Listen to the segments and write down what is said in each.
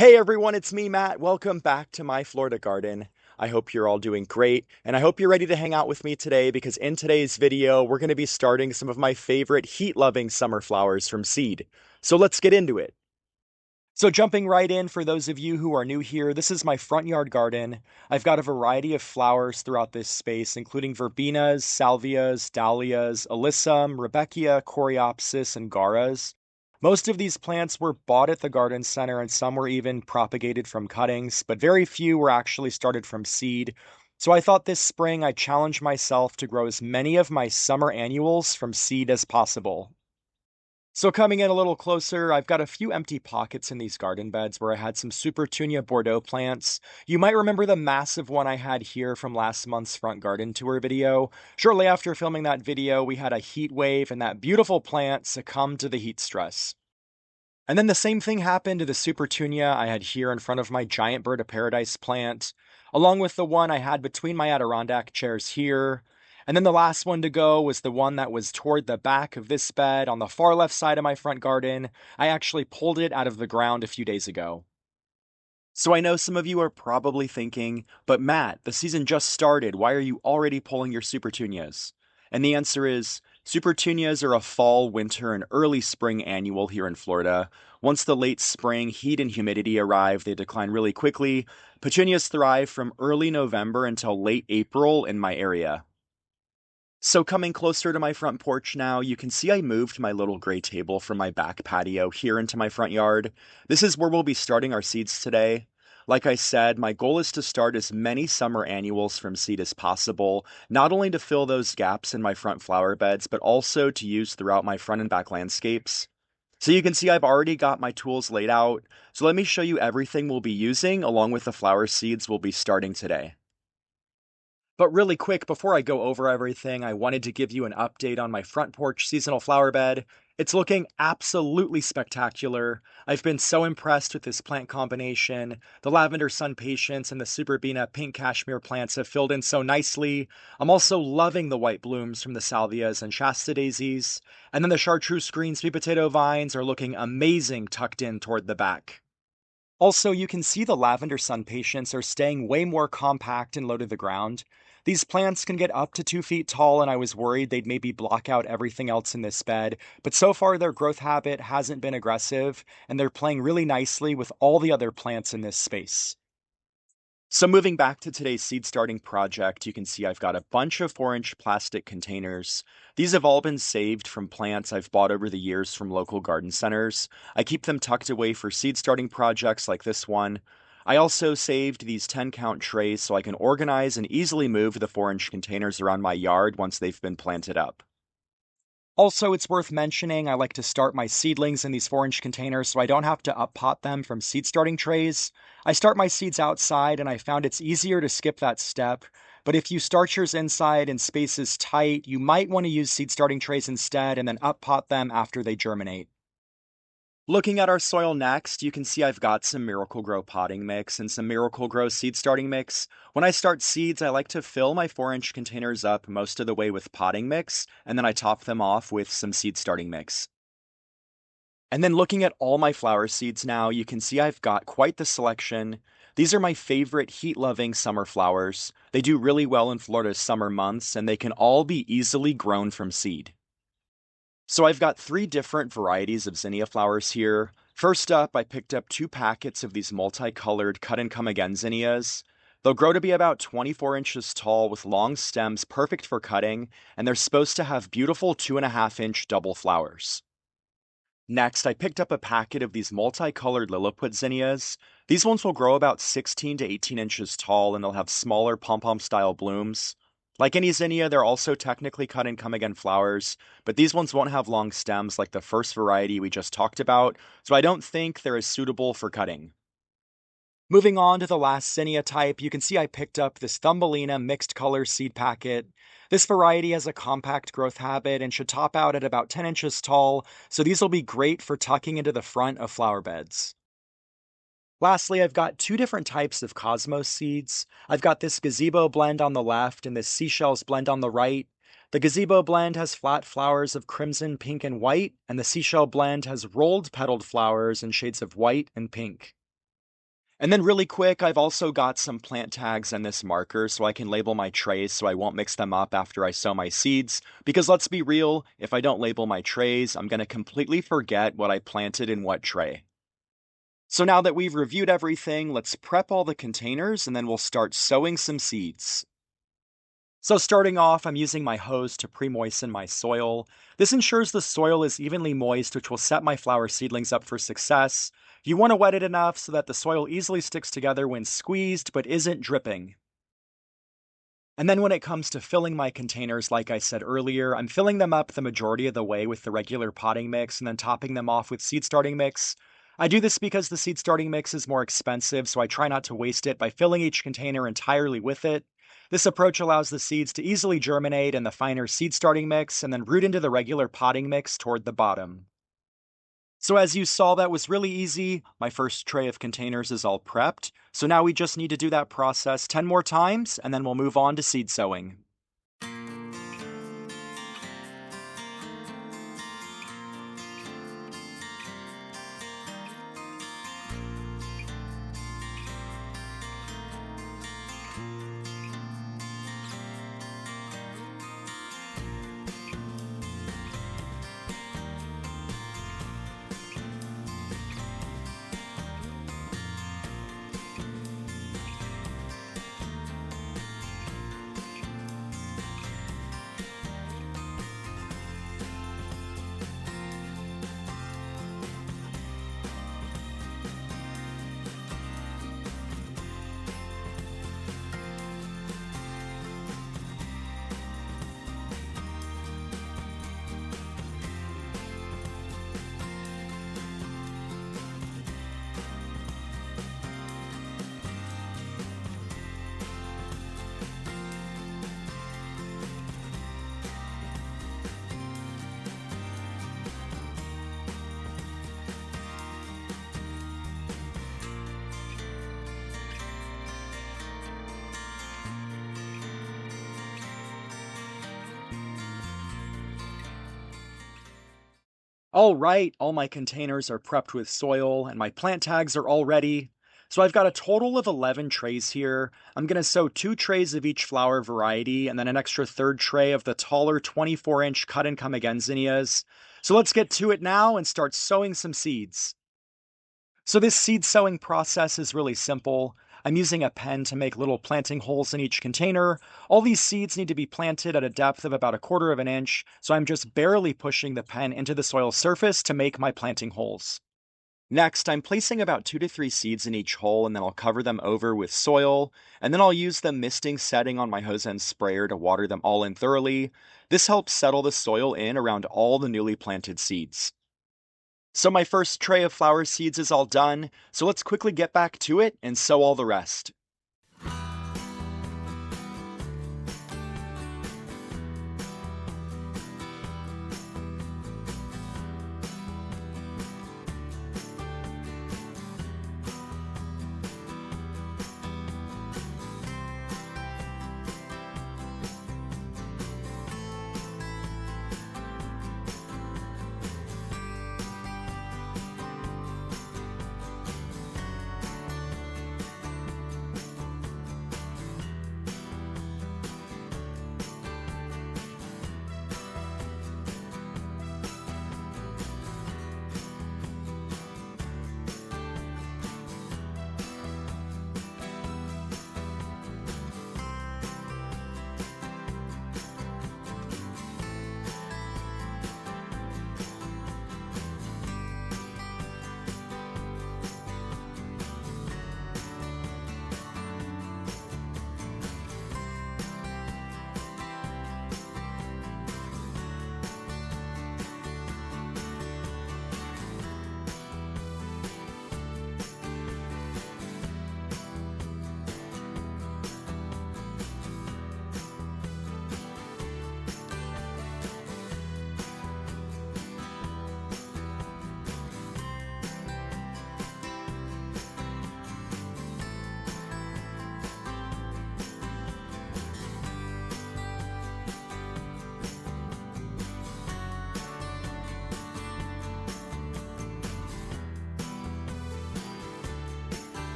Hey everyone, it's me, Matt. Welcome back to my Florida garden. I hope you're all doing great, and I hope you're ready to hang out with me today because in today's video, we're going to be starting some of my favorite heat-loving summer flowers from seed. So let's get into it. So jumping right in, for those of you who are new here, this is my front yard garden. I've got a variety of flowers throughout this space, including verbenas, salvias, dahlias, alyssum, rudbeckia, coreopsis, and garas. Most of these plants were bought at the garden center, and some were even propagated from cuttings, but very few were actually started from seed. So I thought this spring I'd challenge myself to grow as many of my summer annuals from seed as possible. So coming in a little closer, I've got a few empty pockets in these garden beds where I had some Supertunia Bordeaux plants. You might remember the massive one I had here from last month's front garden tour video. Shortly after filming that video, we had a heat wave and that beautiful plant succumbed to the heat stress. And then the same thing happened to the Supertunia I had here in front of my giant bird of paradise plant, along with the one I had between my Adirondack chairs here. And then the last one to go was the one that was toward the back of this bed on the far left side of my front garden. I actually pulled it out of the ground a few days ago. So I know some of you are probably thinking, but Matt, the season just started. Why are you already pulling your Supertunias? And the answer is Supertunias are a fall, winter, and early spring annual here in Florida. Once the late spring heat and humidity arrive, they decline really quickly. Petunias thrive from early November until late April in my area. So coming closer to my front porch now, you can see I moved my little gray table from my back patio here into my front yard. This is where we'll be starting our seeds today. Like I said, my goal is to start as many summer annuals from seed as possible, not only to fill those gaps in my front flower beds, but also to use throughout my front and back landscapes. So you can see I've already got my tools laid out. So let me show you everything we'll be using along with the flower seeds we'll be starting today. But really quick, before I go over everything, I wanted to give you an update on my front porch seasonal flower bed. It's looking absolutely spectacular. I've been so impressed with this plant combination. The lavender sun patience and the superbena pink cashmere plants have filled in so nicely. I'm also loving the white blooms from the salvias and shasta daisies. And then the chartreuse green sweet potato vines are looking amazing tucked in toward the back. Also, you can see the lavender sun patients are staying way more compact and low to the ground. These plants can get up to 2 feet tall, and I was worried they'd maybe block out everything else in this bed, but so far their growth habit hasn't been aggressive, and they're playing really nicely with all the other plants in this space. So moving back to today's seed starting project, you can see I've got a bunch of 4-inch plastic containers. These have all been saved from plants I've bought over the years from local garden centers. I keep them tucked away for seed starting projects like this one. I also saved these 10 count trays so I can organize and easily move the 4-inch containers around my yard once they've been planted up. Also, it's worth mentioning I like to start my seedlings in these 4-inch containers so I don't have to up pot them from seed starting trays. I start my seeds outside and I found it's easier to skip that step, but if you start yours inside and space is tight, you might want to use seed starting trays instead and then up pot them after they germinate. Looking at our soil next, you can see I've got some Miracle-Gro potting mix and some Miracle-Gro seed starting mix. When I start seeds, I like to fill my 4-inch containers up most of the way with potting mix, and then I top them off with some seed starting mix. And then looking at all my flower seeds now, you can see I've got quite the selection. These are my favorite heat-loving summer flowers. They do really well in Florida's summer months, and they can all be easily grown from seed. So I've got 3 different varieties of zinnia flowers here. First up, I picked up 2 packets of these multicolored cut and come again zinnias. They'll grow to be about 24 inches tall with long stems perfect for cutting, and they're supposed to have beautiful 2.5-inch double flowers. Next, I picked up a packet of these multicolored Lilliput zinnias. These ones will grow about 16 to 18 inches tall and they'll have smaller pom-pom style blooms. Like any zinnia, they're also technically cut and come again flowers, but these ones won't have long stems like the first variety we just talked about, so I don't think they're as suitable for cutting. Moving on to the last zinnia type, you can see I picked up this Thumbelina mixed color seed packet. This variety has a compact growth habit and should top out at about 10 inches tall, so these will be great for tucking into the front of flower beds. Lastly, I've got 2 different types of Cosmos seeds. I've got this gazebo blend on the left and this seashells blend on the right. The gazebo blend has flat flowers of crimson, pink, and white, and the seashell blend has rolled petaled flowers in shades of white and pink. And then really quick, I've also got some plant tags and this marker so I can label my trays so I won't mix them up after I sow my seeds. Because let's be real, if I don't label my trays, I'm going to completely forget what I planted in what tray. So now that we've reviewed everything, let's prep all the containers and then we'll start sowing some seeds. So starting off, I'm using my hose to pre-moisten my soil. This ensures the soil is evenly moist, which will set my flower seedlings up for success. You want to wet it enough so that the soil easily sticks together when squeezed, but isn't dripping. And then when it comes to filling my containers, like I said earlier, I'm filling them up the majority of the way with the regular potting mix and then topping them off with seed starting mix. I do this because the seed starting mix is more expensive, so I try not to waste it by filling each container entirely with it. This approach allows the seeds to easily germinate in the finer seed starting mix and then root into the regular potting mix toward the bottom. So as you saw, that was really easy. My first tray of containers is all prepped. So now we just need to do that process 10 more times, and then we'll move on to seed sowing. All right, all my containers are prepped with soil and my plant tags are all ready. So I've got a total of 11 trays here. I'm going to sow 2 trays of each flower variety and then an extra third tray of the taller 24-inch cut and come again zinnias. So let's get to it now and start sowing some seeds. So this seed sowing process is really simple. I'm using a pen to make little planting holes in each container. All these seeds need to be planted at a depth of about 1/4 of an inch, so I'm just barely pushing the pen into the soil surface to make my planting holes. Next, I'm placing about 2 to 3 seeds in each hole and then I'll cover them over with soil, and then I'll use the misting setting on my hose end sprayer to water them all in thoroughly. This helps settle the soil in around all the newly planted seeds. So my first tray of flower seeds is all done, so let's quickly get back to it and sow all the rest.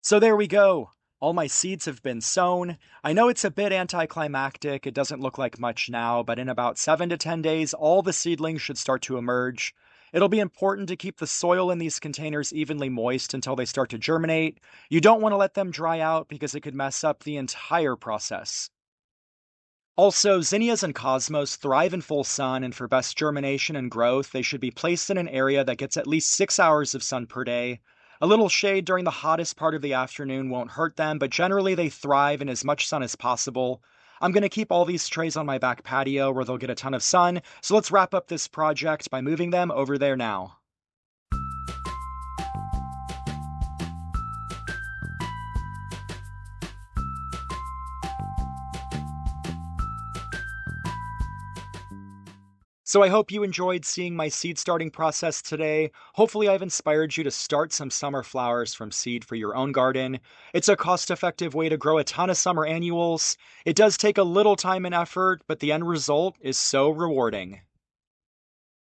So there we go. All my seeds have been sown. I know it's a bit anticlimactic. It doesn't look like much now, but in about 7 to 10 days, all the seedlings should start to emerge. It'll be important to keep the soil in these containers evenly moist until they start to germinate. You don't want to let them dry out because it could mess up the entire process. Also, zinnias and cosmos thrive in full sun, and for best germination and growth, they should be placed in an area that gets at least 6 hours of sun per day. A little shade during the hottest part of the afternoon won't hurt them, but generally they thrive in as much sun as possible. I'm going to keep all these trays on my back patio where they'll get a ton of sun, so let's wrap up this project by moving them over there now. So I hope you enjoyed seeing my seed starting process today. Hopefully I've inspired you to start some summer flowers from seed for your own garden. It's a cost-effective way to grow a ton of summer annuals. It does take a little time and effort, but the end result is so rewarding.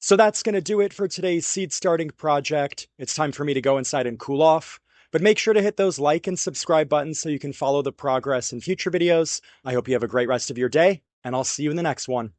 So that's going to do it for today's seed starting project. It's time for me to go inside and cool off. But make sure to hit those like and subscribe buttons so you can follow the progress in future videos. I hope you have a great rest of your day, and I'll see you in the next one.